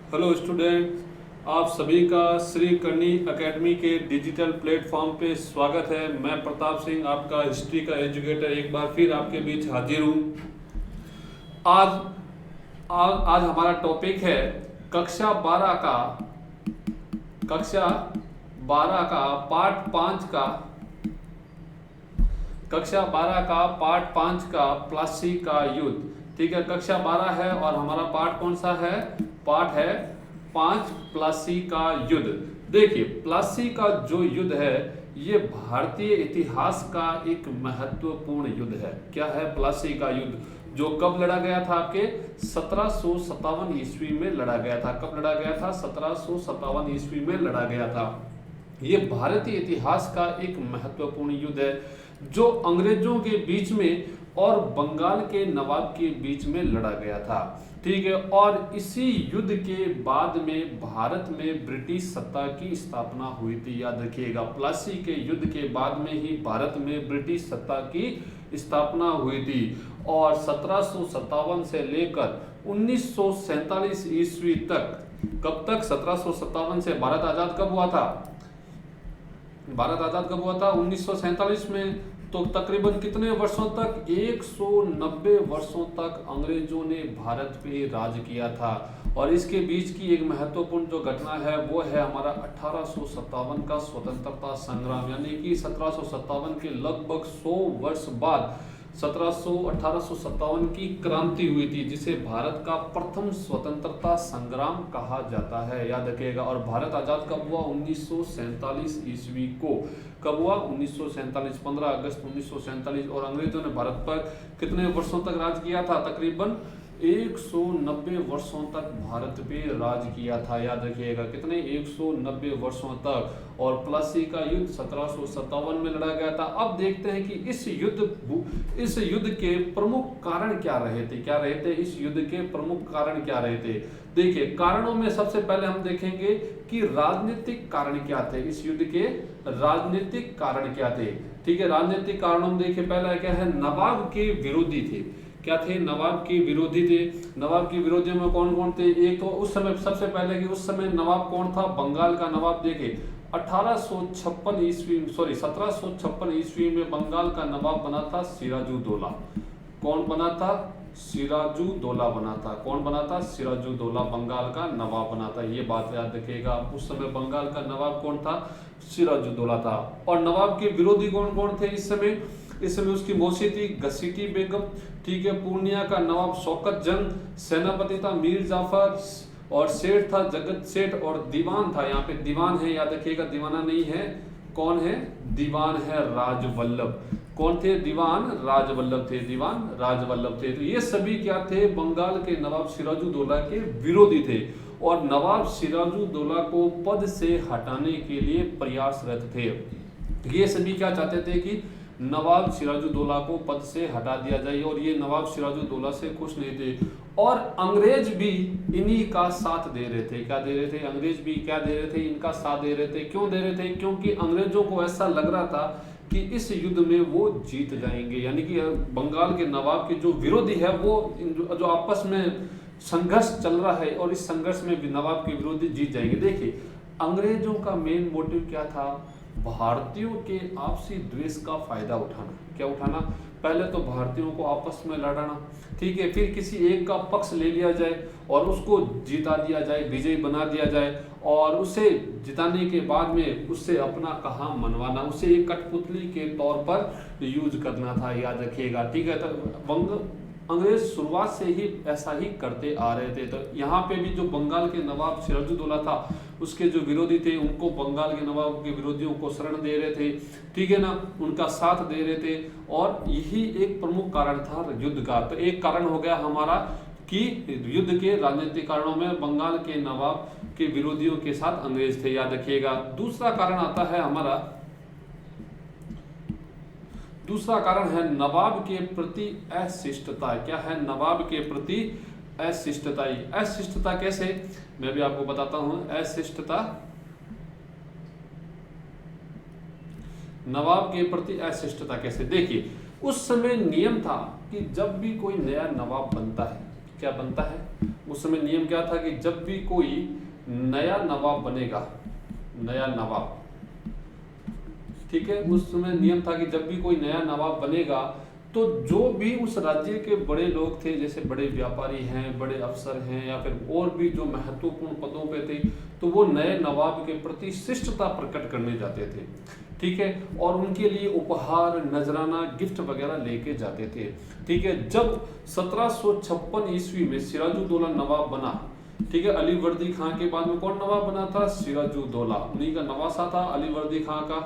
Hello student, आप सभी का श्री करनी एकेडमी के डिजिटल प्लेटफॉर्म पे स्वागत है। मैं प्रताप सिंह, आपका हिस्ट्री का एजुकेटर, एक बार फिर आपके बीच हाजिर हूँ। आज आज हमारा टॉपिक है कक्षा 12 का पार्ट 5 का पार्ट 5 का प्लासी का युद्ध। ठीक है, कक्षा 12 है और हमारा पार्ट कौन सा है? पार्ट है 5, प्लासी का युद्ध। देखिए, प्लासी का जो युद्ध है ये भारतीय इतिहास का एक महत्वपूर्ण युद्ध है। क्या है प्लासी का युद्ध? जो कब लड़ा गया था? आपके 1757 ईस्वी में लड़ा गया था। कब लड़ा गया था? 1757 ईस्वी में लड़ा गया था। ये भारतीय इतिहास का एक महत्वपूर्ण युद्ध है जो अंग्रेजों के बीच में और बंगाल के नवाब के बीच में लड़ा गया था। ठीक है, और इसी युद्ध के बाद में भारत में ब्रिटिश सत्ता की स्थापना हुई थी। याद रखिएगा, प्लासी के युद्ध के बाद में ही भारत में ब्रिटिश सत्ता की स्थापना हुई थी। और 1757 से लेकर 1947 ईस्वी तक, कब तक? 1757 से भारत आजाद कब हुआ था? भारत आजाद कब हुआ था? 1947 में। तो तकरीबन कितने वर्षों तक? 190 वर्षों तक अंग्रेजों ने भारत पे राज किया था। और इसके बीच की एक महत्वपूर्ण जो घटना है वो है हमारा 1857 का स्वतंत्रता संग्राम। यानी कि 1757 के लगभग 100 वर्ष बाद 1857 की क्रांति हुई थी, जिसे भारत का प्रथम स्वतंत्रता संग्राम कहा जाता है। याद रखिएगा। और भारत आजाद कब हुआ? 1947 ईस्वी को। कब हुआ? 1947, 15 अगस्त 1947। और अंग्रेजों ने भारत पर कितने वर्षों तक राज किया था? तकरीबन 190 वर्षों तक भारत पे राज किया था। याद रखिएगा, कितने? 190 वर्षों तक। और प्लासी का युद्ध 1757 में लड़ा गया था। अब देखते हैं कि इस युद्ध के प्रमुख कारण क्या रहे थे? इस युद्ध के प्रमुख कारण क्या रहे थे? देखिए, कारणों में सबसे पहले हम देखेंगे कि राजनीतिक कारण क्या थे। इस युद्ध के राजनीतिक कारण क्या थे? ठीक है, राजनीतिक कारणों में देखिए, पहला क्या है? नवाब के विरोधी थे। क्या थे? नवाब के विरोधी थे। नवाब के विरोधियों में कौन कौन थे? एक तो उस समय, सबसे पहले कि उस समय नवाब कौन था? बंगाल का नवाब। देखिए, 1756 ईस्वी में बंगाल का नवाब बना था सिराजुद्दौला। कौन बना था? सिराजुद्दौला बना था। कौन बना था? सिराजुद्दौला बंगाल का नवाब बना था। ये बात याद रखिएगा। उस समय बंगाल का नवाब कौन था? सिराजुद्दौला था। और नवाब के विरोधी कौन कौन थे इस समय? इस समय उसकी मौसी थी घसीटी बेगम। ठीक है, पूर्णिया का नवाब शौकत जंग, सेनापति था मीर जाफर, और सेठ था जगत सेठ, और दीवान था, यहाँ पे दीवान है, याद रखिएगा, दीवाना नहीं है। कौन है? दीवान है राजवल्लभ। कौन थे? दीवान राजवल्लभ थे। दीवान राजवल्लभ थे। तो ये सभी क्या थे? बंगाल के नवाब सिराजुद्दौला के विरोधी थे। और नवाब सिराजुद्दौला को पद से हटाने के लिए प्रयासरत थे। ये सभी क्या चाहते थे कि नवाब सिराजुद्दौला को पद से हटा दिया जाए। और ये नवाब सिराजुद्दौला से खुश नहीं थे। और अंग्रेज भी इन्हीं का साथ दे रहे थे। क्या दे रहे थे? अंग्रेज भी क्या दे रहे थे? इनका साथ दे रहे थे। क्यों दे रहे थे? क्योंकि अंग्रेजों को ऐसा लग रहा था कि इस युद्ध में वो जीत जाएंगे। यानी कि बंगाल के नवाब के जो विरोधी है, वो जो आपस में संघर्ष चल रहा है, और इस संघर्ष में भी नवाब के विरोधी जीत जाएंगे। देखिए, अंग्रेजों का मेन मोटिव क्या था? भारतीयों के आपसी द्वेष का फायदा उठाना। क्या उठाना? पहले तो भारतीयों को आपस में लड़ाना, ठीक है, फिर किसी एक का पक्ष ले लिया जाए और उसको जिता दिया जाए, विजयी बना दिया जाए, और उसे जिताने के बाद में उससे अपना कहा मनवाना, उसे एक कठपुतली के तौर पर यूज करना था। याद रखिएगा। ठीक है, तो अंग्रेज शुरुआत से ही ऐसा ही करते आ रहे थे। तो यहाँ पे भी जो बंगाल के नवाब सिराजुद्दौला था, उसके जो विरोधी थे, उनको बंगाल के नवाब के विरोधियों को शरण दे रहे थे। ठीक है ना, उनका साथ दे रहे थे। और यही एक प्रमुख कारण था युद्ध का। तो एक कारण हो गया हमारा कि युद्ध के राजनीतिक कारणों में बंगाल के नवाब के विरोधियों के साथ अंग्रेज थे। याद रखिएगा। दूसरा कारण आता है हमारा, दूसरा कारण है नवाब के प्रति अशिष्टता। क्या है? नवाब के प्रति अशिष्टता। अशिष्टता कैसे? मैं भी आपको बताता हूं। अशिष्टता, नवाब के प्रति अशिष्टता कैसे? देखिए, उस समय नियम था कि जब भी कोई नया नवाब बनता है, क्या बनता है? उस समय नियम क्या था कि जब भी कोई नया नवाब बनेगा, नया नवाब, ठीक है, उस समय नियम था कि जब भी कोई नया नवाब बनेगा तो जो भी उस राज्य के बड़े लोग थे, जैसे बड़े व्यापारी हैं, बड़े अफसर हैं, या फिर और भी जो महत्वपूर्ण पदों पे थे, तो वो नए नवाब के प्रति शिष्टता प्रकट करने जाते थे, ठीक है, और उनके लिए उपहार, नजराना, गिफ्ट वगैरह लेके जाते थे, ठीक है। जब 1756 ईस्वी में सिराजुद्दौला नवाब बना, ठीक है, अली वर्दी खां के बाद में कौन नवाब बना था? सिराजुद्दौला, उन्हीं का नवासा था अली वर्दी खां का।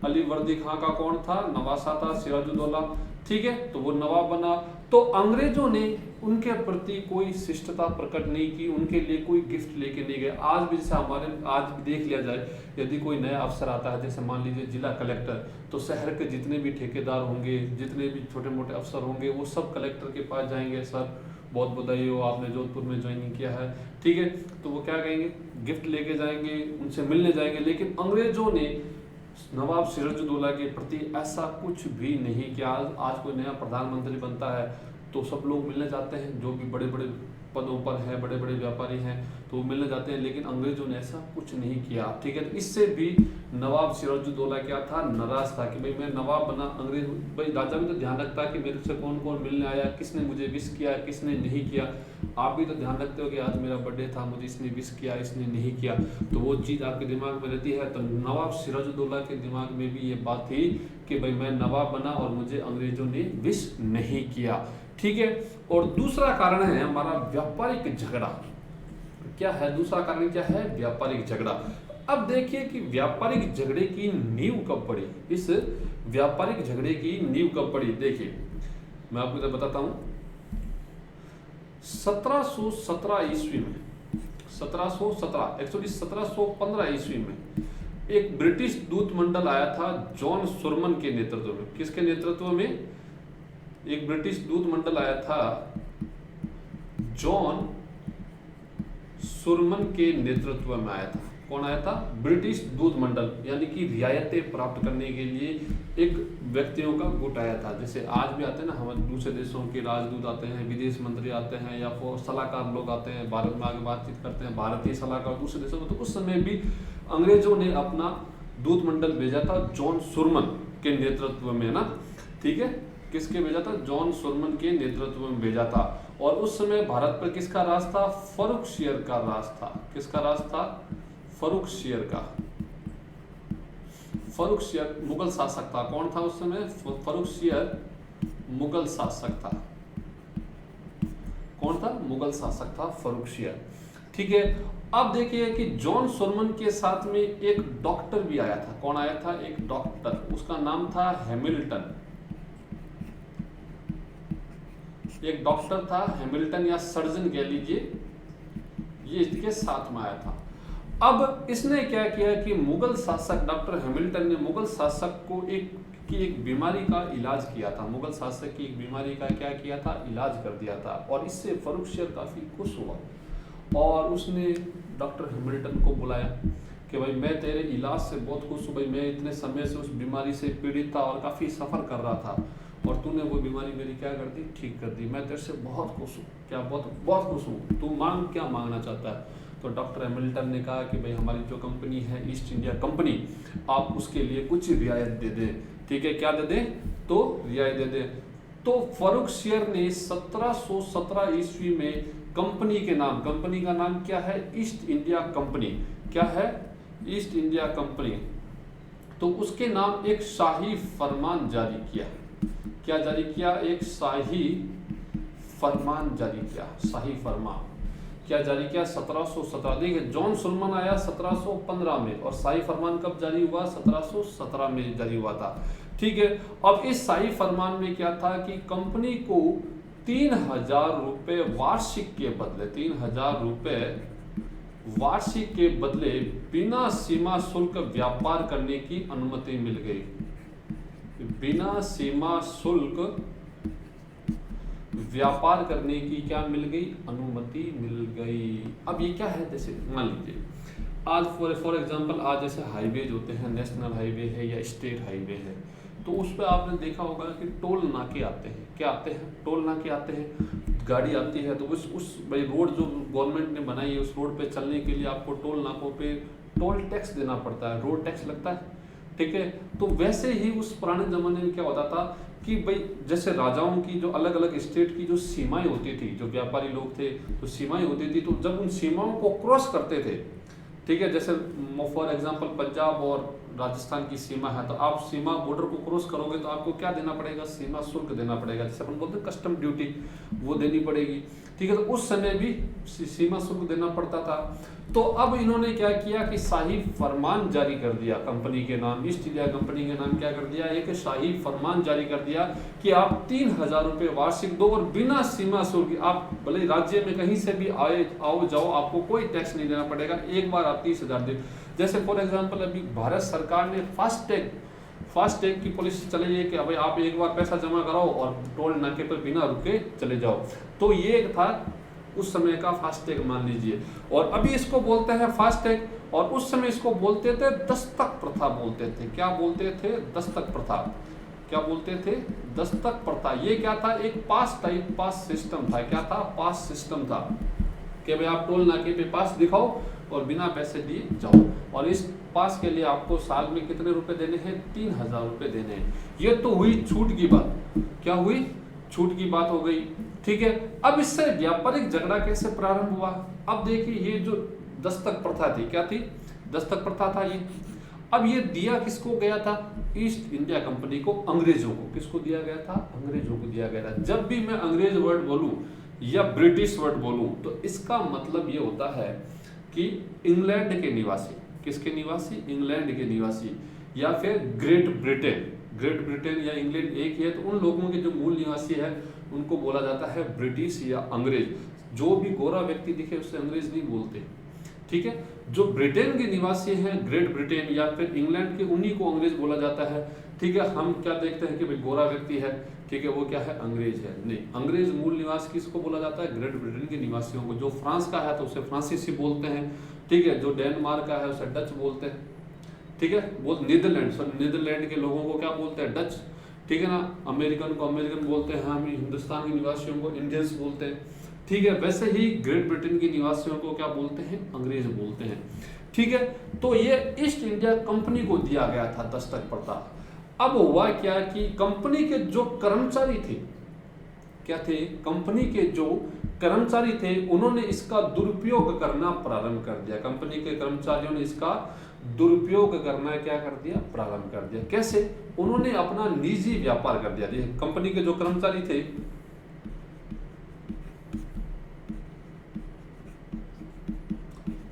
अली वर्दी खां का कौन था? नवासा था सिराजुद्दौला, ठीक है, तो वो नवाब बना। तो अंग्रेजों ने उनके प्रति कोई शिष्टता प्रकट नहीं की, उनके लिए कोई गिफ्ट लेके नहीं गए। आज भी जैसे हमारे आज भी देख लिया जाए, यदि कोई नया अफसर आता है, जैसे मान लीजिए जिला कलेक्टर, तो शहर के जितने भी ठेकेदार होंगे, जितने भी छोटे मोटे अफसर होंगे, वो सब कलेक्टर के पास जाएंगे, सर बहुत बधाई हो, आपने जोधपुर में ज्वाइनिंग किया है, ठीक है, तो वो क्या कहेंगे? गिफ्ट लेके जाएंगे, उनसे मिलने जाएंगे। लेकिन अंग्रेजों ने नवाब सिराजुद्दौला के प्रति ऐसा कुछ भी नहीं किया। आज कोई नया प्रधानमंत्री बनता है तो सब लोग मिलने जाते हैं, जो भी बड़े बड़े पदों पर हैं, बड़े बड़े व्यापारी हैं, तो वो मिलने जाते हैं, लेकिन अंग्रेजों ने ऐसा कुछ नहीं किया, ठीक है। तो इससे भी नवाब सिराजुद्दौला क्या था? नाराज था कि भाई मैं नवाब बना, अंग्रेज भाई राजा भी तो ध्यान रखता कि मेरे से कौन कौन मिलने आया, किसने मुझे विश किया, किसने नहीं किया। आप भी तो ध्यान रखते हो कि आज मेरा बर्थडे था, मुझे इसने विश किया, इसने नहीं किया, तो वो चीज़ आपके दिमाग में रहती है। तो नवाब सिराजुद्दौला के दिमाग में भी ये बात थी कि भाई मैं नवाब बना और मुझे अंग्रेजों ने विश नहीं किया, ठीक है। और दूसरा कारण है हमारा व्यापारिक झगड़ा। क्या है दूसरा कारण? क्या है? व्यापारिक झगड़ा। अब देखिए कि व्यापारिक झगड़े की नींव कब पड़ी, इस व्यापारिक झगड़े की नींव कब पड़ी। देखिए मैं आपको इधर बताता हूं, 1717 ईस्वी में, 1717 एक्चुअली 1715 ईस्वी में एक ब्रिटिश दूत मंडल आया था जॉन सुरमन के नेतृत्व में। किसके नेतृत्व में? एक ब्रिटिश दूत मंडल आया था जॉन सुरमन के नेतृत्व में आया था। कौन आया था? ब्रिटिश दूत मंडल, यानी कि रियायतें प्राप्त करने के लिए एक व्यक्तियों का गुट आया था। जैसे आज भी आते हैं ना, हमारे दूसरे देशों के राजदूत आते हैं, विदेश मंत्री आते हैं, या फिर सलाहकार लोग आते हैं, भारत में आगे बातचीत करते हैं, भारतीय सलाहकार दूसरे देशों में। तो उस समय भी अंग्रेजों ने अपना दूत मंडल भेजा था जॉन सुरमन के नेतृत्व में, ना, ठीक है। किसके भेजा था? जॉन सुरमन के नेतृत्व में भेजा था। और उस समय भारत पर किसका राज था? फर्रुखसियर का राज था। किसका राज था? फर्रुखसियर का। फर्रुखसियर मुगल शासक था। कौन था उस समय? फर्रुखसियर मुगल शासक था। कौन था? मुगल शासक था फर्रुखसियर, ठीक है। अब देखिए कि जॉन सुरमन के साथ में एक डॉक्टर भी आया था। कौन आया था? एक डॉक्टर, उसका नाम था हैमिल्टन। एक डॉक्टर था हैमिल्टन, या सर्जन कह लीजिए, ये इसके साथ में आया था। अब इसने क्या किया कि मुगल शासक डॉक्टर हैमिल्टन ने मुगल शासक को एक बीमारी का इलाज किया था। मुगल शासक की एक बीमारी का क्या किया था? इलाज कर दिया था। और इससे फर्रुखसियर काफी खुश हुआ और उसने डॉक्टर हैमिल्टन को बुलाया कि भाई मैं तेरे इलाज से बहुत खुश हूँ, भाई मैं इतने समय से उस बीमारी से पीड़ित था और काफ़ी सफ़र कर रहा था, और तूने वो बीमारी मेरी क्या कर दी? ठीक कर दी। मैं तेरे से बहुत खुश हूँ। क्या? बहुत बहुत खुश हूँ। तू मांग, क्या मांगना चाहता है? तो डॉक्टर हैमिल्टन ने कहा कि भाई हमारी जो कंपनी है ईस्ट इंडिया कंपनी, आप उसके लिए कुछ रियायत दे दें, ठीक है। क्या दे दें? तो रियायत दे दें। तो फर्रुखसियर ने 1717 ईस्वी में कंपनी के नाम, कंपनी का नाम क्या है? East India company. क्या है? East India company. तो उसके नाम एक शाही फरमान जारी किया। क्या जारी किया? एक शाही फरमान जारी किया। शाही फरमान क्या जारी किया? 1717। देखिए जॉन सुरमन आया 1715 में, और शाही फरमान कब जारी हुआ? 1717 में जारी हुआ था, ठीक है। अब इस शाही फरमान में क्या था कि कंपनी को 3000 रुपये वार्षिक के बदले, 3000 रुपये वार्षिक के बदले बिना सीमा शुल्क व्यापार करने की अनुमति मिल गई। बिना सीमा शुल्क व्यापार करने की क्या मिल गई? अनुमति मिल गई। अब ये क्या है? जैसे मान लीजिए आज फॉर एग्जांपल, आज जैसे हाईवेज होते हैं, नेशनल हाईवे है या स्टेट हाईवे है, तो उस पर आपने देखा होगा कि टोल नाके आते हैं। क्या आते हैं? टोल नाके आते हैं। गाड़ी आती है तो उस भाई रोड जो गवर्नमेंट ने बनाई है उस रोड पे चलने के लिए आपको टोल नाकों पे टोल टैक्स देना पड़ता है, रोड टैक्स लगता है, ठीक है। तो वैसे ही उस पुराने जमाने में क्या होता था कि भाई जैसे राजाओं की जो अलग अलग स्टेट की जो सीमाएं होती थी, जो व्यापारी लोग थे तो सीमाएं होती थी, तो जब उन सीमाओं को क्रॉस करते थे, ठीक है, जैसे फॉर एग्जांपल पंजाब और राजस्थान की सीमा है, तो आप सीमा बॉर्डर को क्रॉस करोगे तो आपको क्या देना पड़ेगा, सीमा शुल्क देना पड़ेगा, जैसे अपन बोलते हैं कस्टम ड्यूटी, वो देनी पड़ेगी, ठीक है। तो उस समय भी सीमा शुल्क देना पड़ता था। तो अब इन्होंने क्या किया कि शाही फरमान जारी कर दिया कंपनी के नाम, ईस्ट इंडिया कंपनी के नाम क्या कर दिया, एक शाही फरमान जारी कर दिया कि आप 3,000 रुपये वार्षिक दो और बिना सीमा शुल्क, आप भले राज्य में कहीं से भी आओ जाओ, आपको कोई टैक्स नहीं देना पड़ेगा, एक बार आप 30,000 दे। जैसे फॉर एग्जाम्पल अभी भारत सरकार ने फास्टैग की पॉलिसी चलाई है कि अभी आप एक बार पैसा जमा कराओ और टोल नाके पर बिना रुके चले जाओ। तो ये था उस समय का फास्टैग मान लीजिए, और अभी इसको बोलते हैं फास्टैग, और उस समय इसको बोलते थे दस्तक प्रथा बोलते थे। क्या बोलते थे, दस्तक प्रथा। क्या बोलते थे, दस्तक प्रथा। ये क्या था, एक पास सिस्टम था। क्या था, पास सिस्टम था कि भाई आप टोल नाके पे पास दिखाओ और बिना पैसे दिए जाओ, और इस पास के लिए आपको साल में कितने रुपए देने हैं, 3,000 रुपए देने हैं। ये तो हुई छूट की बात। क्या हुई, छूट की बात हो गई, ठीक है। अब इससे व्यापारिक झगड़ा कैसे प्रारंभ हुआ, अब देखिए ये जो दस्तक प्रथा थी, क्या थी, दस्तक प्रथा था ये। अब ये दिया किसको गया था, ईस्ट इंडिया कंपनी को, अंग्रेजों को। किसको दिया गया था, अंग्रेजों को दिया गया था। जब भी मैं अंग्रेज वर्ड बोलूं या ब्रिटिश वर्ड बोलूं तो इसका मतलब ये होता है कि इंग्लैंड के निवासी, किसके निवासी, इंग्लैंड के निवासी, या फिर ग्रेट ब्रिटेन या इंग्लैंड एक ही है, तो उन लोगों के जो मूल निवासी है उनको बोला जाता है ब्रिटिश या अंग्रेज। जो भी गोरा व्यक्ति दिखे उससे अंग्रेज नहीं बोलते, ठीक है। जो ब्रिटेन के निवासी हैं, ग्रेट ब्रिटेन या फिर इंग्लैंड के, उन्हीं को अंग्रेज बोला जाता है, ठीक है। हम क्या देखते हैं कि भाई गोरा व्यक्ति है, ठीक है, वो क्या है, अंग्रेज है। नहीं, अंग्रेज मूल निवासी किसको बोला जाता है, ग्रेट ब्रिटेन के निवासियों को। जो फ्रांस का है तो उसे फ्रांसीसी बोलते हैं, ठीक है। जो डेनमार्क का है उसे डच बोलते हैं, ठीक है। वो नीदरलैंड के लोगों को क्या बोलते हैं, डच, ठीक है ना। अमेरिकन को अमेरिकन बोलते हैं, हम हिंदुस्तान के निवासियों को इंडियंस बोलते हैं, ठीक है। वैसे ही ग्रेट ब्रिटेन के निवासियों को क्या बोलते हैं, अंग्रेज बोलते हैं, ठीक है। तो ये ईस्ट इंडिया कंपनी को दिया गया था दस्तक प्रथा। अब हुआ क्या कि कंपनी के जो कर्मचारी थे, क्या थे, कंपनी के जो कर्मचारी थे, उन्होंने इसका दुरुपयोग करना प्रारंभ कर दिया। कंपनी के कर्मचारियों ने इसका दुरुपयोग करना क्या कर दिया, प्रारंभ कर दिया। कैसे, उन्होंने अपना निजी व्यापार कर दिया। कंपनी के जो कर्मचारी थे,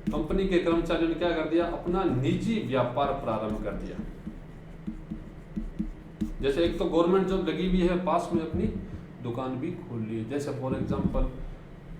कंपनी के कर्मचारियों ने क्या कर दिया, अपना निजी व्यापार प्रारंभ कर दिया। जैसे एक तो गवर्नमेंट जॉब लगी हुई है, पास में अपनी दुकान भी खोल ली है। जैसे फॉर एग्जांपल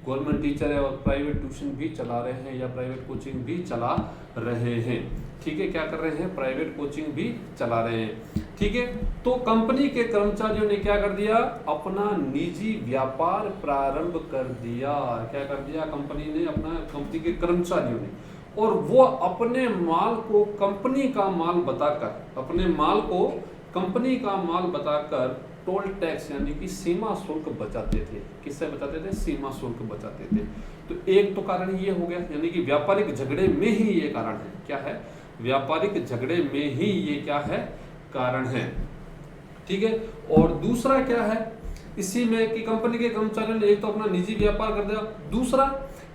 गवर्नमेंट टीचर है और प्राइवेट ट्यूशन भी चला रहे हैं या प्राइवेट कोचिंग भी चला रहे हैं, ठीक है। क्या कर रहे हैं, प्राइवेट कोचिंग भी चला रहे हैं, ठीक है। तो कंपनी के कर्मचारियों ने क्या कर दिया, अपना निजी व्यापार प्रारंभ कर दिया। क्या कर दिया, कंपनी ने, अपना, कंपनी के कर्मचारियों ने, और वो अपने माल को कंपनी का माल बताकर, अपने माल को कंपनी का माल बताकर टोल टैक्स यानी कि सीमा शुल्क बचाते थे। किससे बचाते थे, सीमा शुल्क बचाते थे। तो एक तो कारण ये हो गया, यानी कि व्यापारिक झगड़े में ही ये कारण है। क्या है, व्यापारिक झगड़े में ही ये क्या है, कारण है, ठीक है। और दूसरा क्या है इसी में कि कंपनी के कर्मचारियों ने एक तो अपना निजी व्यापार कर दिया, दूसरा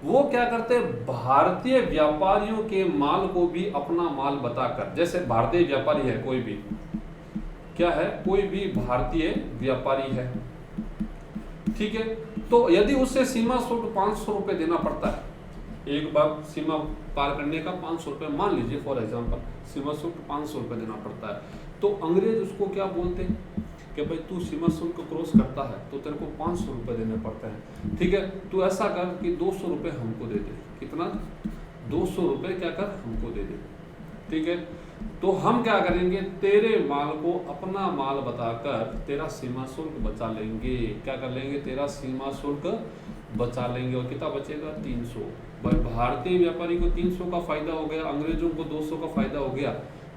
वो क्या करते, भारतीय व्यापारियों के माल को भी अपना माल बताकर, जैसे भारतीय व्यापारी है कोई भी, क्या है, कोई भी भारतीय व्यापारी है, ठीक है। तो यदि उससे सीमा शुल्क 500 रुपए देना पड़ता है, एक बार सीमा पार करने का 500 रुपए मान लीजिए फॉर एग्जांपल, सीमा शुल्क 500 रुपए देना पड़ता है, तो अंग्रेज उसको क्या बोलते हैं कि भाई तू सीमा शुल्क क्रॉस करता है तो तेरे को 500 रुपए देने पड़ते हैं, ठीक है। तू ऐसा कर कि 200 रुपए हमको दे दे। कितना, 200 रुपए क्या कर, हमको दे दे, ठीक है। तो हम क्या करेंगे, तेरे माल को अपना माल बताकर तेरा सीमा शुल्क बचा लेंगे। क्या कर लेंगे, तेरा सीमा शुल्क बचा लेंगे। और कितना बचेगा, 300। भाई भारतीय व्यापारी को 300 का फायदा हो गया, अंग्रेजों को 200 का फायदा हो गया,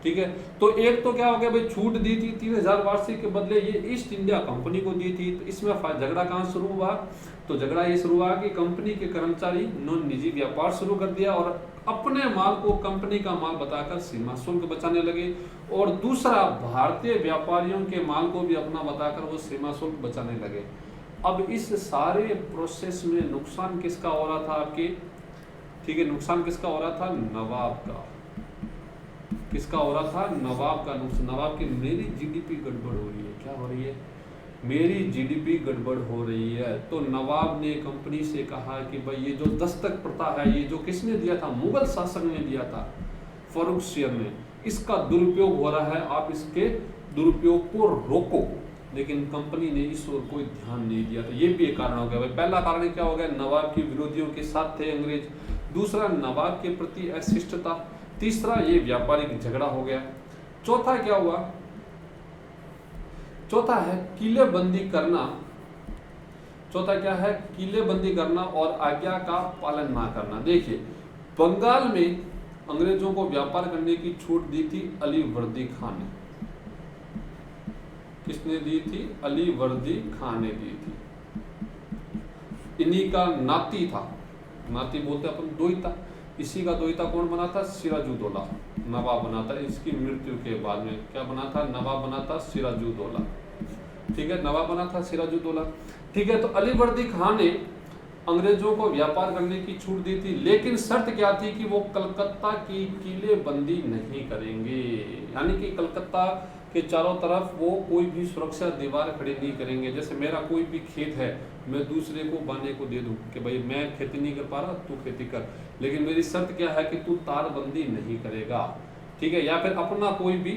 ठीक है। तो एक तो क्या हो गया भाई, छूट दी थी 3000 वार्षिक के बदले ये ईस्ट इंडिया कंपनी को दी थी। तो इसमें झगड़ा कहाँ शुरू हुआ, तो झगड़ा ये शुरू हुआ कि कंपनी के कर्मचारी उन्होंने निजी व्यापार शुरू कर दिया और अपने माल को कंपनी का माल बताकर सीमा शुल्क बचाने लगे, और दूसरा भारतीय व्यापारियों के माल को भी अपना बताकर वो सीमा शुल्क बचाने लगे। अब इस सारे प्रोसेस में नुकसान किसका हो रहा था आपके, ठीक है, नुकसान किसका हो रहा था, नवाब का। किसका हो रहा था, नवाब का नुकसान। नवाब की मेरी जीडीपी गड़बड़ हो रही है, क्या हो रही है, मेरी जीडीपी गड़बड़ हो रही है। तो नवाब ने कंपनी से कहा कि भाई ये जो दस्तक प्रथा है, ये जो किसने दिया था, मुगल शासक ने दिया था, फर्रुखसियर ने, इसका दुरुपयोग हो रहा है, आप इसके दुरुपयोग को रोको। लेकिन कंपनी ने इस ओर कोई ध्यान नहीं दिया। तो ये भी एक कारण हो गया भाई। पहला कारण क्या हो गया, नवाब के विरोधियों के साथ थे अंग्रेज, दूसरा नवाब के प्रति अशिष्टता, तीसरा ये व्यापारिक झगड़ा हो गया। चौथा क्या हुआ, चौथा है किलेबंदी करना। चौथा क्या है, किलेबंदी करना और आज्ञा का पालन ना करना। देखिए, बंगाल में अंग्रेजों को व्यापार करने की छूट दी थी अलीवर्दी खान ने। किसने दी थी, अलीवर्दी खान ने दी थी। इन्हीं का नाती था, नाती बोलते अपन दोहिता, इसी का दोहिता कौन बना था, सिराजुद्दौला नवाब बना था। इसकी मृत्यु के बाद में क्या बना था, नवाब बना था सिराजुद्दौला, ठीक है, नवाब बना था सिराजुद्दौला, ठीक है। तो अलीवर्दी खान ने अंग्रेजों को व्यापार करने की छूट दी थी, लेकिन शर्त क्या थी कि वो कलकत्ता की किलेबंदी नहीं करेंगे, यानी कि कलकत्ता के चारों तरफ वो कोई भी सुरक्षा दीवार खड़ी नहीं करेंगे। जैसे मेरा कोई भी खेत है, मैं दूसरे को बाने को दे दूं कि भाई मैं खेती नहीं कर पा रहा, तू खेती कर, लेकिन मेरी शर्त क्या है कि तू तारबंदी नहीं करेगा, ठीक है, या फिर अपना कोई भी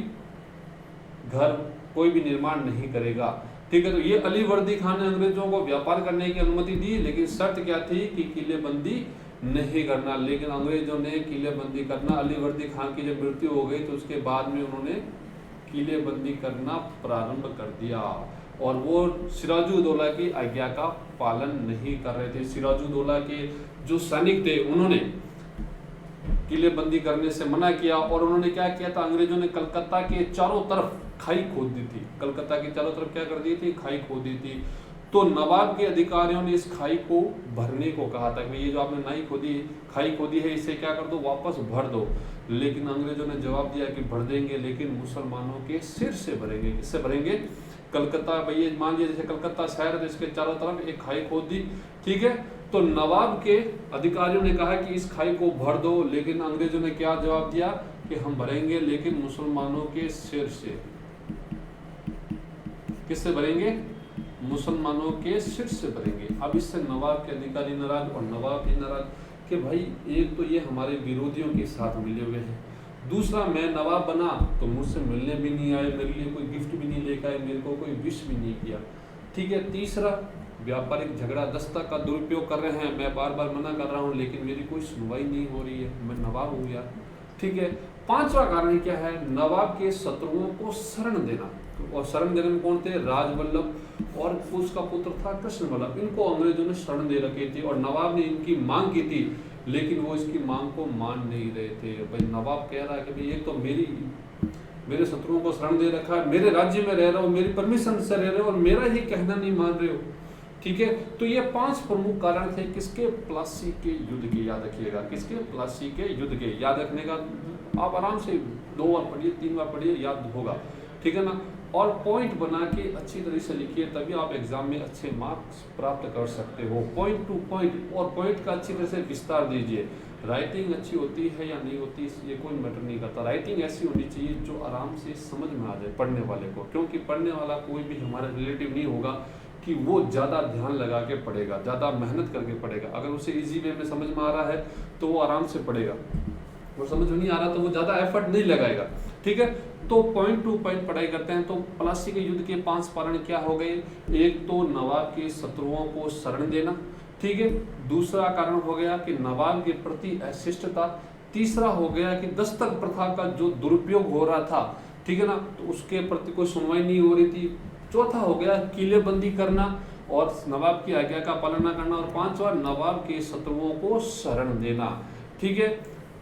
घर, कोई भी निर्माण नहीं करेगा, ठीक है। तो ये अलीवर्दी खान ने अंग्रेजों को व्यापार करने की अनुमति दी, लेकिन शर्त क्या थी कि किलेबंदी नहीं करना। लेकिन अंग्रेजों ने किलेबंदी करना, अलीवर्दी खान की जब मृत्यु हो गई तो उसके बाद में उन्होंने किलेबंदी करना प्रारंभ कर दिया, और वो सिराजुद्दौला की आज्ञा का पालन नहीं कर रहे थे। सिराजुद्दौला के जो सैनिक थे उन्होंने किलेबंदी करने से मना किया, और उन्होंने क्या किया था, अंग्रेजों ने कलकत्ता के चारों तरफ खाई खोद दी थी। कलकत्ता के चारों तरफ क्या कर दी थी, खाई खोद दी थी। तो नवाब के अधिकारियों ने इस खाई को भरने को कहा था कि ये जो आपने नाई खोदी, खाई खोदी है, इसे क्या कर दो, वापस भर दो। लेकिन अंग्रेजों ने जवाब दिया कि भर देंगे, लेकिन मुसलमानों के सिर से भरेंगे। किससे भरेंगे, कलकत्ता, भैया मान लीजिए जैसे कलकत्ता शहर है, इसके चारों तरफ एक खाई खोद दी, ठीक है। तो नवाब के अधिकारियों ने कहा कि इस खाई को भर दो, लेकिन अंग्रेजों ने क्या जवाब दिया कि हम भरेंगे, लेकिन मुसलमानों के सिर से। किससे भरेंगे, मुसलमानों के सिर से भरेंगे। अब इससे नवाब के अधिकारी नाराज और नवाब भी नाराज कि भाई एक तो ये हमारे विरोधियों के साथ मिले हुए हैं, दूसरा मैं नवाब बना तो मुझसे मिलने भी नहीं आए, मेरे लिए कोई गिफ्ट भी नहीं लेकर आए, मेरे को कोई विश भी नहीं किया, ठीक है। तीसरा व्यापारिक झगड़ा, दस्तक का दुरुपयोग कर रहे हैं, मैं बार बार मना कर रहा हूँ लेकिन मेरी कोई सुनवाई नहीं हो रही है, मैं नवाब हूँ यार, ठीक है। पांचवा कारण क्या है, नवाब के शत्रुओं को शरण देना। और शरण देने में कौन थे, राजवल्लभ और उसका पुत्र था कृष्णवल्लभ। इनको अंग्रेजों ने शरण दे रखी थी और नवाब ने इनकी मांग की थी, लेकिन वो इसकी मांग को मान नहीं रहे थे। भाई नवाब कह रहा है कि भाई एक तो मेरे शत्रुओं को शरण दे रखा है, मेरे राज्य में रह रहे हो, मेरी परमिशन से रह रहे हो और मेरा ही कहना नहीं मान रहे हो, ठीक है। तो ये 5 प्रमुख कारण थे किसके, प्लासी के युद्ध के। याद रखिएगा, किसके, प्लासी के युद्ध के। याद रखने का आप आराम से 2 बार पढ़िए, 3 बार पढ़िए, याद होगा, ठीक है ना। और पॉइंट बना के अच्छी तरह से लिखिए, तभी आप एग्जाम में अच्छे मार्क्स प्राप्त कर सकते हो। पॉइंट टू पॉइंट, और पॉइंट का अच्छी तरह से विस्तार दीजिए। राइटिंग अच्छी होती है या नहीं होती ये कोई मैटर नहीं करता, राइटिंग ऐसी होनी चाहिए जो आराम से समझ में आ जाए पढ़ने वाले को, क्योंकि पढ़ने वाला कोई भी हमारा रिलेटिव नहीं होगा कि वो ज़्यादा ध्यान लगा के पढ़ेगा, ज़्यादा मेहनत करके पढ़ेगा। अगर उसे इजी वे में समझ में आ रहा है तो वो आराम से पढ़ेगा, और समझ में नहीं आ रहा तो वो ज़्यादा एफर्ट नहीं लगाएगा, ठीक है। तो पॉइंट टू पॉइंट पढ़ाई करते हैं। तो प्लासी के युद्ध के 5 कारण क्या हो गए, एक तो नवाब के शत्रुओं को शरण देना, ठीक है। दूसरा कारण हो गया कि नवाब के प्रति अशिष्टता। तीसरा हो गया कि दस्तक प्रथा का जो दुरुपयोग हो रहा था, ठीक है ना, तो उसके प्रति कोई सुनवाई नहीं हो रही थी। चौथा हो गया किलेबंदी करना और नवाब की आज्ञा का पालन न करना। और 5वां नवाब के शत्रुओं को शरण देना, ठीक है।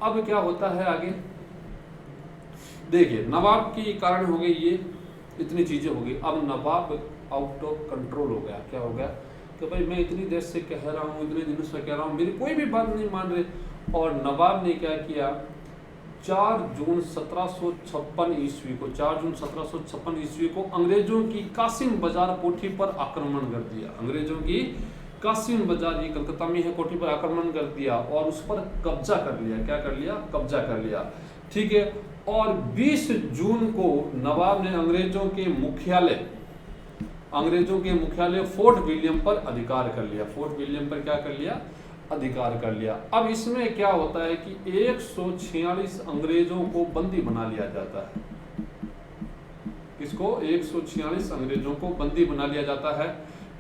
अब क्या होता है आगे, देखिए नवाब की कारण हो गई ये, इतनी चीजें हो गई। अब नवाब आउट ऑफ कंट्रोल हो गया। क्या हो गया कि भाई मैं इतनी देर से कह रहा हूँ, इतने दिनों से कह रहा हूँ, मेरी कोई भी बात नहीं मान रहे। और नवाब ने क्या किया, 4 जून 1756 ईस्वी को 4 जून 1756 ईस्वी को अंग्रेजों की कासिम बाजार कोठी पर आक्रमण कर दिया। अंग्रेजों की कासिम बाजार, ये कलकत्ता में है, कोठी पर आक्रमण कर दिया और उस पर कब्जा कर लिया। क्या कर लिया, कब्जा कर लिया, ठीक है। और 20 जून को नवाब ने अंग्रेजों के मुख्यालय फोर्ट विलियम पर अधिकार कर लिया। फोर्ट विलियम पर क्या कर लिया, अधिकार कर लिया। अब इसमें क्या होता है कि 146 अंग्रेजों को बंदी बना लिया जाता है। किसको, 146 अंग्रेजों को बंदी बना लिया जाता है,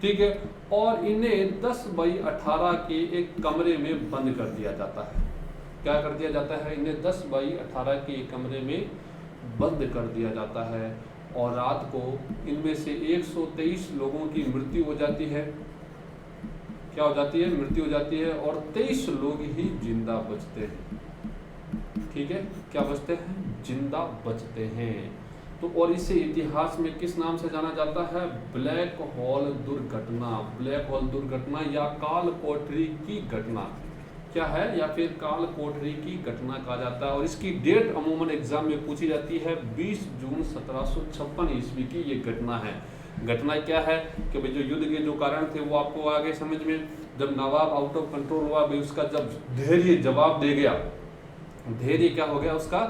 ठीक है। और इन्हें 10/18 के एक कमरे में बंद कर दिया जाता है। क्या कर दिया जाता है, इन्हें 10/18 के एक कमरे में बंद कर दिया जाता है। और रात को इनमें से 123 लोगों की मृत्यु हो जाती है। क्या हो जाती है, मृत्यु हो जाती है। और 23 लोग ही जिंदा बचते हैं, ठीक है। क्या बचते हैं, जिंदा बचते हैं। तो और इसे इतिहास में किस नाम से जाना जाता है, ब्लैक हॉल दुर्घटना। ब्लैक हॉल दुर्घटना या काल कोठरी की घटना, क्या है, या फिर काल कोठरी की घटना कहा जाता है। और इसकी डेट अमूमन एग्जाम में पूछी जाती है। 20 जून 1756 ईस्वी की ये घटना है। घटना क्या है कि भाई जो युद्ध के जो कारण थे वो आपको आगे समझ में, जब नवाब आउट ऑफ कंट्रोल हुआ, भाई उसका जब धैर्य जवाब दे गया, धैर्य क्या हो गया, उसका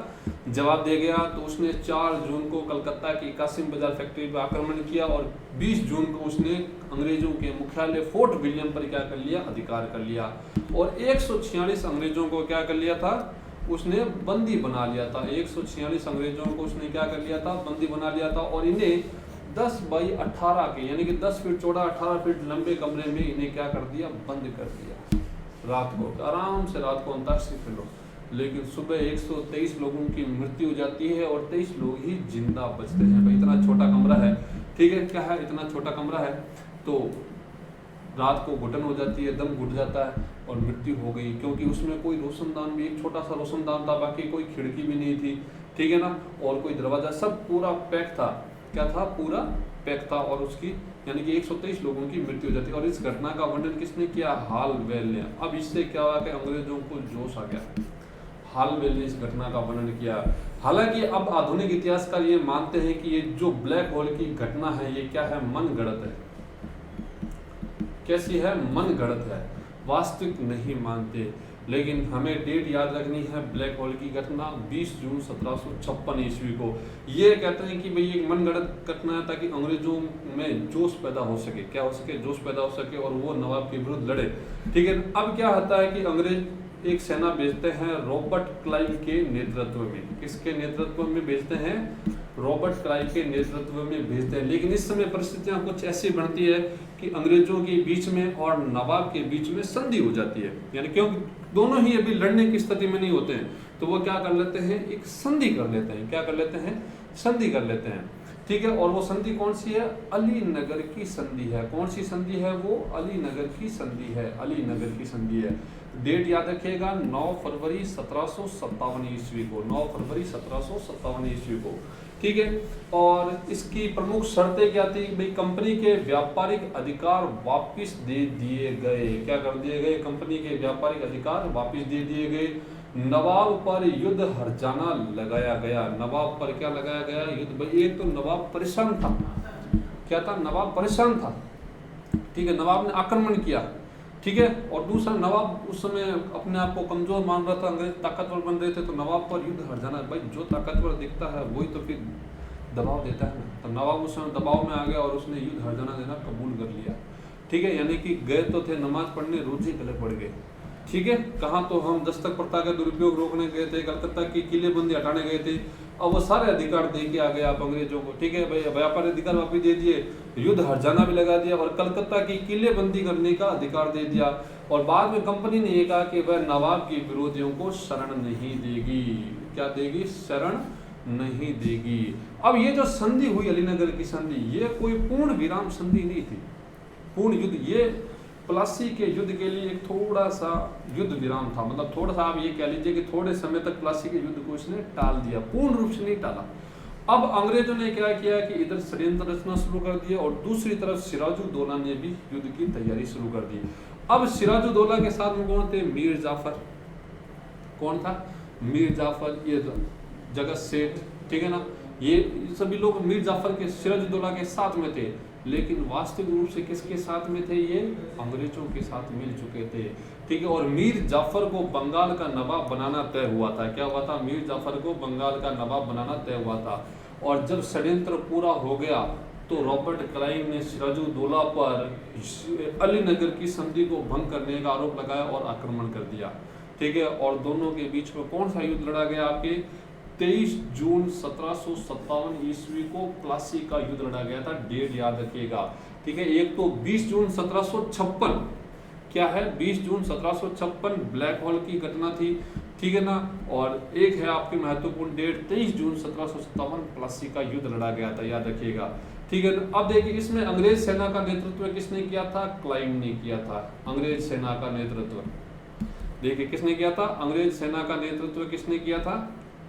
जवाब दे गया, तो उसने 4 जून को कलकत्ता की कासिम बाजार फैक्ट्री पर आक्रमण किया और 20 जून को उसने अंग्रेजों के मुख्यालय फोर्ट विलियम पर क्या कर लिया, अधिकार कर लिया। और 146 अंग्रेजों को क्या कर लिया था, उसने बंदी बना लिया था। 146 अंग्रेजों को उसने क्या कर लिया था, बंदी बना लिया था। और इन्हें 10/18 के यानी कि 10 फीट चौड़ा 18 फीट लंबे कमरे में इन्हें क्या कर दिया, बंद कर दिया। रात को आराम से रात को अंताक्षरी खेलो, लेकिन सुबह 123 लोगों की मृत्यु हो जाती है और 23 लोग ही जिंदा बचते हैं। भाई इतना छोटा कमरा है, ठीक है, क्या है, इतना छोटा कमरा है। तो रात को घुटन हो जाती है, दम घुट जाता है और मृत्यु हो गई। क्योंकि उसमें कोई रोशनदान भी, एक छोटा सा रोशनदान था, बाकी कोई खिड़की भी नहीं थी, ठीक है ना, और कोई दरवाजा, सब पूरा पैक था। क्या था, पूरा पैक था। और उसकी यानी कि 123 लोगों की मृत्यु हो जाती है। और इस घटना का वर्णन किसने किया, हालवेल ने। अब इससे क्या हुआ कि अंग्रेजों को जोश आ गया। हालवेल ने इस घटना का वर्णन किया। हालांकि अब आधुनिक इतिहासकार ये मानते हैं कि ये जो ब्लैक होल की घटना है ये क्या है, मन गढ़ंत है। कैसी है, मन गढ़ंत है, वास्तविक नहीं मानते। लेकिन हमें डेट याद रखनी है, ब्लैक होल की घटना 20 जून 1756 ईस्वी को। ये कहते हैं कि भाई एक मन गढ़ंत घटना है ताकि अंग्रेजों में जोश पैदा हो सके। क्या हो सके, जोश पैदा हो सके और वो नवाब के विरुद्ध लड़े, ठीक है। अब क्या होता है कि अंग्रेज एक सेना भेजते हैं रॉबर्ट क्लाइव के नेतृत्व में। किसके नेतृत्व में भेजते हैं, रॉबर्ट क्लाइव के नेतृत्व में भेजते हैं। लेकिन इस समय परिस्थितियां कुछ ऐसी बनती है कि अंग्रेजों के बीच में और नवाब के बीच में संधि हो जाती है। यानी क्योंकि दोनों ही अभी लड़ने की स्थिति में नहीं होते हैं, तो वो क्या कर लेते हैं, एक संधि कर लेते हैं। क्या कर लेते हैं, संधि कर लेते हैं, ठीक है। और वो संधि कौन सी है, अलीनगर की संधि है। कौन सी संधि है वो, अलीनगर की संधि है, अलीनगर की संधि है। डेट याद रखिएगा, 9 फरवरी 1757 ईस्वी को, 9 फरवरी 1757 ईस्वी को, ठीक है। और इसकी प्रमुख शर्तें क्या थी, भाई कंपनी के व्यापारिक अधिकार वापस दे दिए गए। क्या कर दिए गए, कंपनी के व्यापारिक अधिकार वापस दे दिए गए। नवाब पर युद्ध हर्जाना लगाया गया। नवाब पर क्या लगाया गया, युद्ध। भाई एक तो नवाब परेशान था, क्या था, नवाब परेशान था, ठीक है, नवाब ने आक्रमण किया, ठीक है। और दूसरा नवाब उस समय अपने आप को कमजोर मान रहा था, अंग्रेज ताकतवर बन रहे थे, तो नवाब पर युद्ध हर्जाना। भाई जो ताकतवर दिखता है वही तो फिर दबाव देता है ना। तो नवाब उस समय दबाव में आ गया और उसने युद्ध हर्जाना देना कबूल कर लिया, ठीक है। यानी कि गए तो थे नमाज पढ़ने, रोजे गले पड़ गए, ठीक है। कहाँ तो हम दस्तक प्रथा का दुरुपयोग रोकने गए थे, कलकत्ता की किलेबंदी हटाने गए थे, अब वो सारे अधिकार दे के आ गए आप अंग्रेजों को, ठीक है। भाई व्यापार अधिकार वापस दे दिए, युद्ध हर्जाना भी लगा दिया और कलकत्ता की किलेबंदी करने का अधिकार दे दिया। और बाद में कंपनी ने ये कहा कि वह नवाब के विरोधियों को शरण नहीं देगी। क्या देगी, शरण नहीं देगी। अब ये जो संधि हुई अलीनगर की संधि, ये कोई पूर्ण विराम संधि नहीं थी, पूर्ण युद्ध। ये प्लासी के युद्ध के लिए एक थोड़ा सा युद्ध विराम था, मतलब थोड़ा सा आप ये कह लीजिए कि थोड़े समय तक प्लासी के युद्ध को इसने टाल दिया, पूर्ण रूप से नहीं टाला। अब अंग्रेजों ने क्या किया कि इधर षड्यंत्र रचना शुरू कर दिया और दूसरी तरफ सिराजुद्दौला ने भी युद्ध की तैयारी शुरू कर दी। अब सिराजुद्दौला के साथ में कौन थे? मीर जाफर। कौन था? मीर जाफर, ये जगत सेठ, ठीक है ना, ये सभी लोग मीर जाफर के सिराजुद्दौला के साथ में थे। लेकिन वास्तविक रूप से किसके साथ में थे? ये अंग्रेजों के साथ मिल चुके थे, ठीक है। और मीर जाफर को बंगाल का नवाब बनाना तय हुआ था। क्या हुआ था? मीर जाफर को बंगाल का नवाब बनाना तय हुआ था। और जब षड्यंत्र पूरा हो गया तो रॉबर्ट क्लाइव ने सिराजुद्दौला पर अलीनगर की संधि को भंग करने का आरोप लगाया और आक्रमण कर दिया, ठीक है। और दोनों के बीच में कौन सा युद्ध लड़ा गया? आपके 23 जून 1757 ईस्वी को प्लासी का युद्ध लड़ा गया था। डेट याद रखिएगा, ठीक है। एक तो 20 जून 1756, क्या है? 20 जून 1756 ब्लैक होल की घटना थी, ठीक है ना। और एक है आपकी महत्वपूर्ण डेट 23 जून 1757 प्लासी का युद्ध लड़ा गया था, याद रखिएगा, ठीक है। अब देखिए इसमें अंग्रेज सेना का नेतृत्व किसने किया था? क्लाइव ने किया था। अंग्रेज सेना का नेतृत्व देखिए किसने किया था? अंग्रेज सेना का नेतृत्व किसने किया था?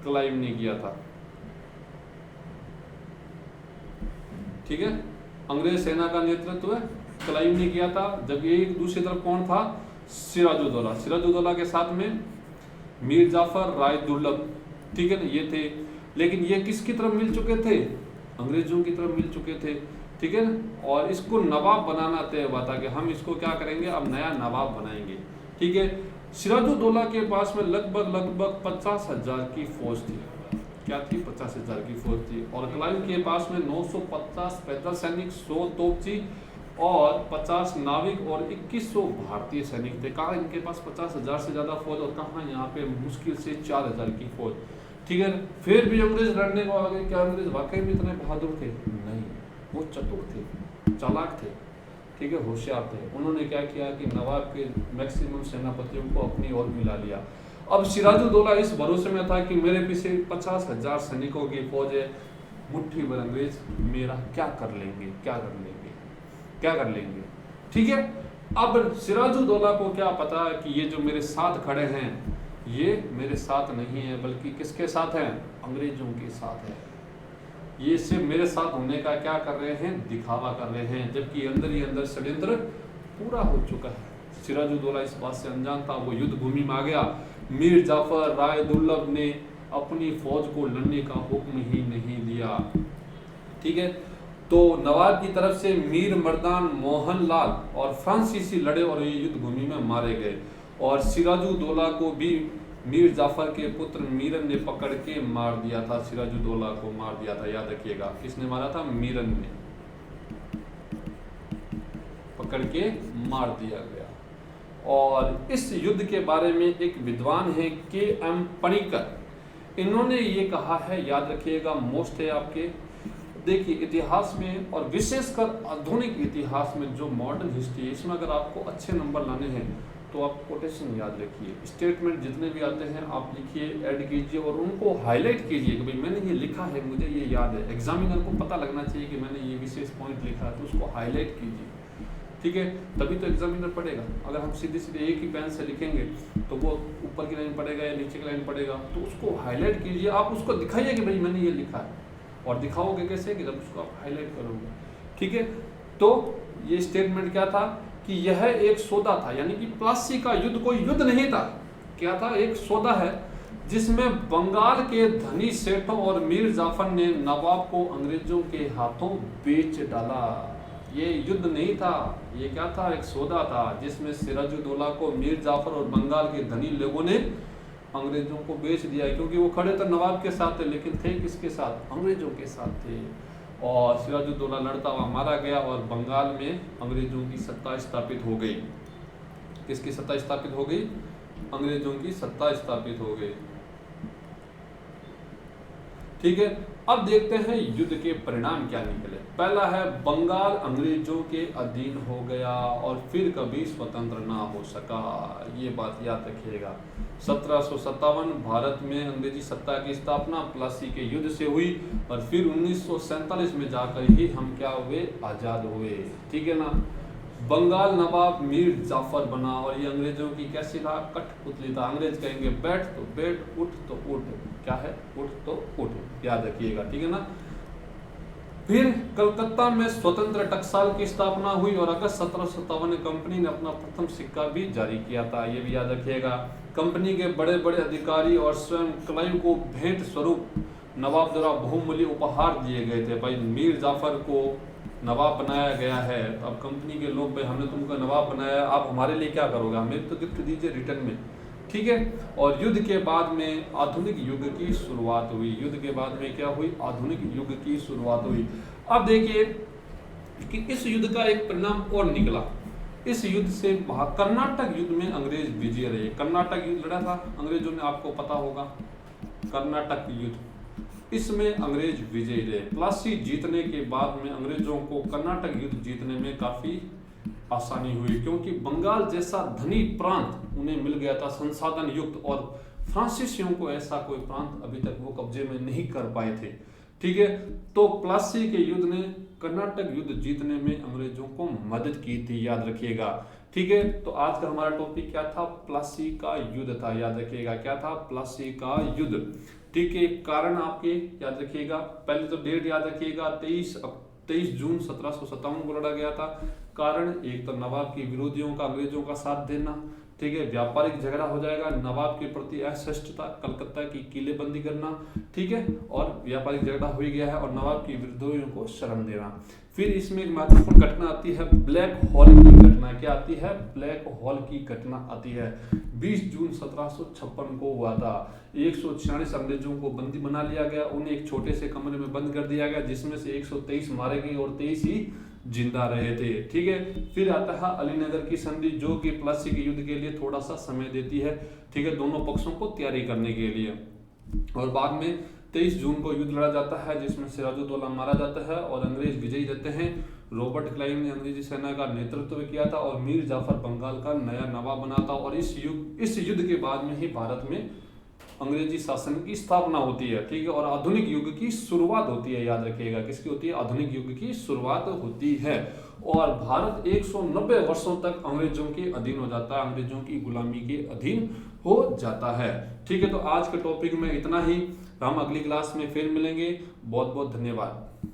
क्लाइव ने किया था, ठीक है। अंग्रेज सेना का नेतृत्व क्लाइव ने किया था। जब ये दूसरी तरफ कौन था? सिराजुद्दौला। सिराजुद्दौला के साथ में मीर जाफर, राय दुर्लभ, ठीक है ना, ये थे। लेकिन ये किसकी तरफ मिल चुके थे? अंग्रेजों की तरफ मिल चुके थे, ठीक है ना। और इसको नवाब बनाना तय हुआ था कि हम इसको क्या करेंगे, अब नया नवाब बनाएंगे, ठीक है। सिराजुद्दौला के पास में लगभग 50,000 की फौज थी। क्या थी? 50,000 की फौज थी। और क्लाइव के पास में 950 पैदल सैनिक, 100 तोपची और 50 नाविक और 2100 भारतीय सैनिक थे। कहाँ इनके पास 50,000 से ज्यादा फौज, और कहाँ यहाँ पे मुश्किल से 4,000 की फौज, ठीक है। फिर भी अंग्रेज लड़ने को आ गए। क्या अंग्रेज वाकई में इतने बहादुर थे? नहीं, वो चतुर थे, चालाक थे, ठीक है, होशियार थे। उन्होंने क्या किया कि नवाब के मैक्सिमम सेनापतियों को अपनी ओर मिला लिया। अब सिराजुद्दौला इस भरोसे में था कि मेरे पीछे 50,000 सैनिकों की फौज है, मुट्ठी भर अंग्रेज मेरा क्या कर लेंगे, क्या कर लेंगे, क्या कर लेंगे, ठीक है। अब सिराजुद्दौला को क्या पता कि ये जो मेरे साथ खड़े हैं ये मेरे साथ नहीं है, बल्कि किसके साथ हैं? अंग्रेजों के साथ है। ये सिर्फ मेरे साथ होने का क्या कर रहे हैं? दिखावा कर रहे हैं, जबकि अंदर ही अंदर षड्यंत्र पूरा हो चुका है। सिराजुद्दौला इस बात से अनजान था। वो युद्ध भूमि में आ गया। मीर जाफर, राय दुर्लभ ने अपनी फौज को लड़ने का हुक्म ही नहीं दिया, ठीक है। तो नवाब की तरफ से मीर मर्दान, मोहन लाल और फ्रांसीसी लड़े और ये युद्ध भूमि में मारे गए। और सिराजुद्दौला को भी मीर जाफर के पुत्र मीरन ने पकड़ के मार दिया था। सिराजुद्दौला को मार दिया था, याद रखिएगा। किसने मारा था? मीरन ने पकड़ के मार दिया गया। और इस युद्ध के बारे में एक विद्वान है के.एम. पणिकर, इन्होंने ये कहा है, याद रखिएगा, मोस्ट है आपके। देखिए इतिहास में और विशेषकर आधुनिक इतिहास में जो मॉडर्न हिस्ट्री है, इसमें अगर आपको अच्छे नंबर लाने हैं तो आप कोटेशन याद रखिए। स्टेटमेंट जितने भी आते हैं आप लिखिए, ऐड कीजिए और उनको हाईलाइट कीजिए कि भाई मैंने ये लिखा है, मुझे ये याद है। एग्जामिनर को पता लगना चाहिए कि मैंने ये विशेष पॉइंट लिखा है, तो उसको हाईलाइट कीजिए, ठीक है, तभी तो एग्जामिनर पढ़ेगा। अगर हम सीधे सीधे एक ही पेन से लिखेंगे तो वो ऊपर की लाइन पढ़ेगा या नीचे की लाइन पढ़ेगा। तो उसको हाईलाइट कीजिए, आप उसको दिखाइए कि भाई मैंने ये लिखा है। और दिखाओगे कैसे? कि जब उसको आप हाईलाइट करोगे, ठीक है। तो ये स्टेटमेंट क्या था कि यह एक सौदा था, यानी कि प्लासी का युद्ध कोई युद्ध नहीं था। क्या था? एक सौदा है जिसमें बंगाल के धनी सेठों और मीर जाफर ने नवाब को अंग्रेजों के हाथों बेच डाला। ये युद्ध नहीं था, ये क्या था? एक सौदा था जिसमें सिराजुद्दौला को मीर जाफर और बंगाल के धनी लोगों ने अंग्रेजों को बेच दिया, क्योंकि वो खड़े तो नवाब के साथ थे, लेकिन थे किसके साथ? अंग्रेजों के साथ थे। और सिराजुद्दौला लड़ता हुआ मारा गया और बंगाल में अंग्रेजों की सत्ता स्थापित हो गई। किसकी सत्ता स्थापित हो गई? अंग्रेजों की सत्ता स्थापित हो गई, ठीक है। अब देखते हैं युद्ध के परिणाम क्या निकले। पहला है बंगाल अंग्रेजों के अधीन हो गया और फिर कभी स्वतंत्र ना हो सका। ये बात याद रखिएगा। 1757 भारत में अंग्रेजी सत्ता की स्थापना प्लासी के युद्ध से हुई और फिर 1947 में जाकर ही हम क्या हुए? आजाद हुए, ठीक है ना। बंगाल नवाब मीर जाफर बना और ये अंग्रेजों की कैसी था, कठपुतली था। अंग्रेज कहेंगे बैठ तो बैठ, उठ तो उठ, क्या है, उठ तो उठ, याद रखिएगा, ठीक है ना। फिर कलकत्ता में स्वतंत्र टकसाल की स्थापना हुई और अगस्त 1757 में कंपनी ने अपना प्रथम सिक्का भी जारी किया था, ये भी याद रखिएगा। कंपनी के बड़े बड़े अधिकारी और स्वयं क्लाइव को भेंट स्वरूप नवाब द्वारा बहुमूल्य उपहार दिए गए थे। भाई मीर जाफर को नवाब बनाया गया है, तो अब कंपनी के लोग, भाई हमने तुमको नवाब बनाया, आप हमारे लिए क्या करोगे, हमें तो गिफ्ट दीजिए रिटर्न में, ठीक है। और युद्ध के बाद में आधुनिक युग की शुरुआत हुई। युद्ध के बाद में क्या हुई, आधुनिक युग की शुरुआत हुई। अब देखिए कि इस युद्ध का एक परिणाम और निकला। इस युद्ध से कर्नाटक युद्ध में अंग्रेज विजय रहे। कर्नाटक युद्ध लड़ा था अंग्रेजों ने, आपको पता होगा, कर्नाटक युद्ध, इसमें अंग्रेज विजयी रहे। प्लासी जीतने के बाद में अंग्रेजों को कर्नाटक युद्ध जीतने में काफी आसानी हुई, क्योंकि बंगाल जैसा धनी प्रांत उन्हें मिल गया था, संसाधन युक्त, और फ्रांसीसियों को ऐसा कोई प्रांत अभी तक वो कब्जे में नहीं कर पाए थे, ठीक है। तो प्लासी के युद्ध ने कर्नाटक युद्ध जीतने में अंग्रेजों को मदद की थी, याद रखिएगा, ठीक है। तो आज का हमारा टॉपिक क्या था, प्लासी का युद्ध था, याद रखिएगा, क्या था, प्लासी का युद्ध, ठीक है। कारण आपके याद रखिएगा, पहले तो डेट याद रखिएगा, 23 जून 1757 को लड़ा गया था। कारण एक तो नवाब की विरोधियों का अंग्रेजों का साथ देना, ठीक है। व्यापारिक झगड़ा हो जाएगा, नवाब के प्रति असहिष्णुता, कलकत्ता की किलेबंदी करना, ठीक है, और व्यापारिक झगड़ा हो गया है, और नवाब की विरोधियों को शरण देना। फिर इसमें एक महत्वपूर्ण घटना आती है, ब्लैक हॉल की घटना। क्या आती है, ब्लैक हॉल की घटना आती है। 20 जून 1756 को हुआ था। 146 अंग्रेजों को बंदी बना लिया गया, उन्हें एक छोटे से कमरे में बंद कर दिया गया, जिसमें से 123 मारे गए और 23 ही जिंदा रहे थे, ठीक है। फिर आता है अलीनगर की संधि, जो कि प्लासी के युद्ध के लिए थोड़ा सा समय देती है, ठीक है, दोनों पक्षों को तैयारी करने के लिए। और बाद में 23 जून को युद्ध लड़ा जाता है, जिसमें सिराजुद्दौला मारा जाता है और अंग्रेज विजयी रहते हैं। रॉबर्ट क्लाइव ने अंग्रेजी सेना का नेतृत्व किया था और मीर जाफर बंगाल का नया नवाब बना था। और इस युद्ध के बाद में ही भारत में अंग्रेजी शासन की स्थापना होती है, ठीक है, और आधुनिक युग की शुरुआत होती है, याद रखिएगा, किसकी होती है, आधुनिक युग की शुरुआत होती है। और भारत 190 वर्षों तक अंग्रेजों के अधीन हो जाता है, अंग्रेजों की गुलामी के अधीन हो जाता है, ठीक है। तो आज के टॉपिक में इतना ही, हम अगली क्लास में फिर मिलेंगे। बहुत बहुत धन्यवाद।